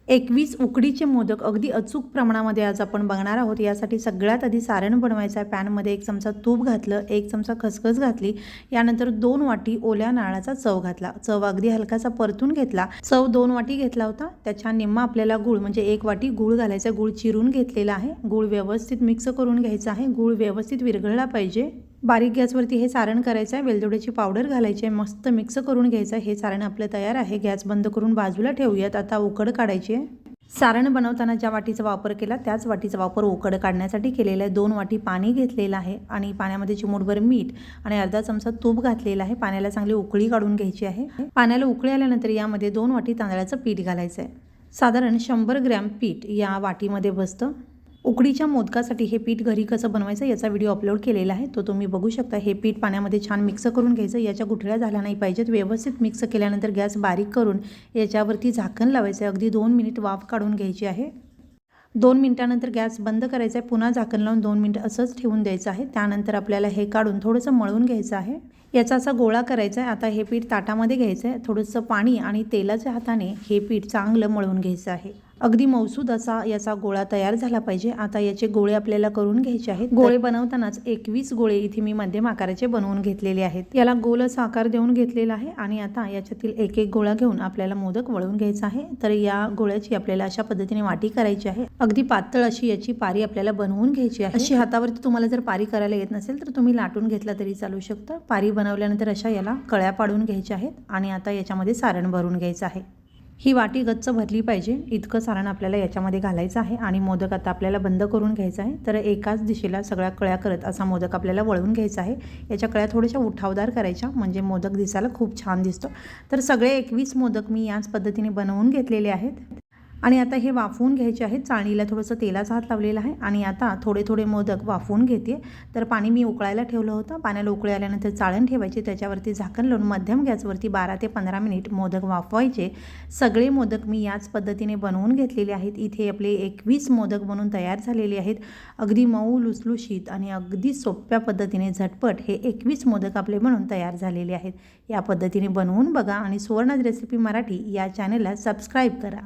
21 उकडीचे मोदक अगदी अचूक प्रमाणामध्ये आज आपण बघणार आहोत। यासाठी सगळ्यात आधी सारण बनवायचं आहे। पॅनमध्ये 1 चमचा तूप घातलं, 1 चमचा खसखस घातली, यानंतर 2 वाटी ओल्या नारळाचा चव घातला। चव अगदी हलकासा परतून घेतला। चव 2 वाटी घेतला होता, त्याच्या निम्मा आपल्याला गूळ म्हणजे 1 वाटी गूळ घालायचा। गूळ चिरून घेतलेला आहे। गूळ व्यवस्थित मिक्स करून घ्यायचा आहे। गूळ व्यवस्थित विरघळला पाहिजे। बारीक गॅसवरती हे सारण करायचं आहे। वेलदोड्याची पावडर घालायची आहे। मस्त मिक्स करून घ्यायचं आहे। हे सारण आपलं तयार आहे। गॅस बंद करून बाजूला ठेवूयात। आता उकड काढायची आहे। सारण बनवताना ज्या वाटीचा वापर केला त्याच वाटीचा वापर उकड काढण्यासाठी केलेला आहे। 2 वाटी पाणी घेतलेलं आहे आणि पाण्यामध्ये चिमूटभर मीठ आणि अर्धा चमचा तूप घातलेला आहे। पाण्याला चांगली उकळी काढून घ्यायची आहे। पाण्याला उकळी आल्यानंतर यामध्ये 2 वाटी तांदळाचं पीठ घालायचं आहे। साधारण 100 ग्रॅम पीठ या वाटीमध्ये बसतं। उकडीच्या मोदकासाठी हे पीठ घरी कसं बनवायचं याचा व्हिडिओ अपलोड केलेला आहे, तो तुम्ही बघू शकता। हे पीठ पाण्यामध्ये छान मिक्स करून घ्यायचं। याच्या गुठळ्या झाल्या नाही पाहिजेत। व्यवस्थित मिक्स केल्यानंतर गॅस बारीक करून याच्यावरती झाकण लावायचं आहे। अगदी 2 मिनिट वाफ काढून घ्यायची आहे। 2 मिनिटानंतर गॅस बंद करायचा आहे। पुन्हा झाकण लावून 2 मिनिट असंच ठेवून द्यायचं आहे। त्यानंतर आपल्याला हे काढून थोडंसं मळून घ्यायचं आहे। याचा असा गोळा करायचा आहे। आता हे पीठ ताटामध्ये घ्यायचं आहे। थोडंसं पाणी आणि तेलाच्या हाताने हे पीठ चांगलं मळून घ्यायचं आहे। अगदी मौसूद असा याचा गोळा तयार झाला पाहिजे। आता याचे गोळे आपल्याला करून घ्यायचे आहेत। गोळे बनवतानाच 21 गोळे इथे मी मध्यम आकाराचे बनवून घेतलेले आहेत। याला गोल असा आकार देऊन घेतलेला आहे आणि आता याच्यातील एक एक गोळा घेऊन आपल्याला मोदक वळून घ्यायचा आहे। तर या गोळ्याची आपल्याला अशा पद्धतीने वाटी करायची आहे। अगदी पातळ अशी याची पारी आपल्याला बनवून घ्यायची आहे। अशी हातावरती तुम्हाला जर पारी करायला येत नसेल तर तुम्ही लाटून घेतला तरी चालू शकतं। पारी बनवल्यानंतर अशा याला कळ्या पाडून घ्यायच्या आहेत आणि आता याच्यामध्ये सारण भरून घ्यायचं आहे। ही वाटी गच्च भरली पाहिजे इतकं सारण आपल्याला याच्यामध्ये घालायचं आहे आणि मोदक आता आपल्याला बंद करून घ्यायचा आहे। तर एकाच दिशेला सगळ्या कळ्या करत असा मोदक आपल्याला वळून घ्यायचा आहे। याच्या कळ्या थोड्याशा उठावदार करायच्या म्हणजे मोदक दिसायला खूप छान दिसतो। तर सगळे 21 मोदक मी याच पद्धतीने बनवून घेतलेले आहेत आणि आता हे वाफवून घ्यायचे आहेत। चाळणीला थोडंसं तेलाचा हात लावलेला आहे आणि आता थोडे थोडे मोदक वाफवून घेते। तर पाणी मी उकळायला ठेवलं होतं। पाण्याला उकळी आल्यानंतर चाळण ठेवायची, त्याच्यावरती झाकण लावून मध्यम गॅसवरती 12 ते 15 मिनिट मोदक वाफवायचे। सगळे मोदक मी याच पद्धतीने बनवून घेतलेले आहेत। इथे आपले 21 मोदक बनवून तयार झालेले आहेत। अगदी मऊ लुसलुशीत आणि अगदी सोप्या पद्धतीने झटपट हे 21 मोदक आपले बनवून तयार झालेले आहेत। या पद्धतीने बनवून बघा आणि सुवर्णाज रेसिपी मराठी या चॅनलला सबस्क्राईब करा।